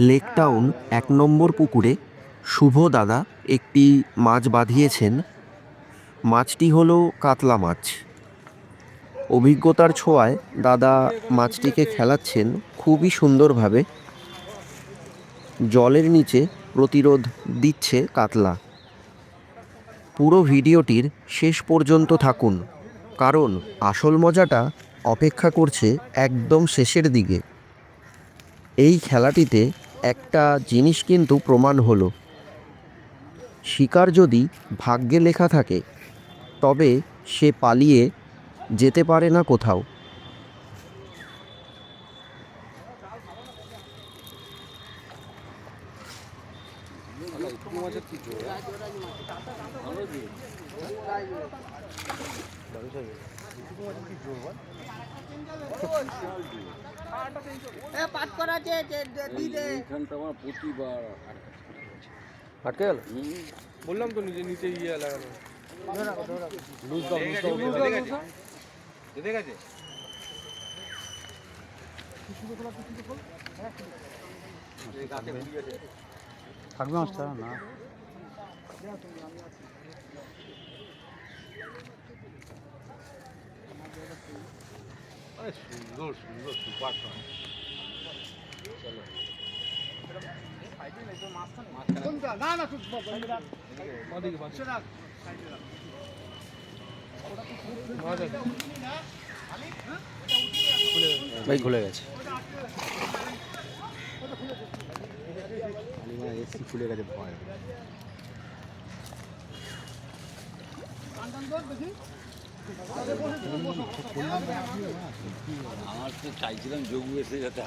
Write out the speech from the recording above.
Lake town ১ নম্বর পুকুরে শুভ দাদা একটি মাছ বাঁধিয়েছেন। মাছটি হলো কাতলা মাছ। অভিজ্ঞতার ছোঁয়ায় দাদা মাছটিকে খেলাচ্ছেন খুবই সুন্দরভাবে। জলের নিচে প্রতিরোধ দিচ্ছে কাতলা। পুরো ভিডিওটির শেষ পর্যন্ত থাকুন, কারণ আসল মজাটা অপেক্ষা করছে একদম শেষের দিকে। এই খেলাটিতে একটা জিনিস কিন্তু প্রমাণ হলো, শিকার যদি ভাগ্যে লেখা থাকে তবে সে পালিয়ে যেতে পারে না কোথাও। আটকে গেল, বললাম তো নিজে নিচে ইয়ে লাগানো। থাকবে মাছটা না। সুন্দর সুন্দর সুপার। চলো ভাই খুলে গেছে, এসি খুলে গেছে ভয়। আমার তো চাইছিলাম যোগু এসে যাতে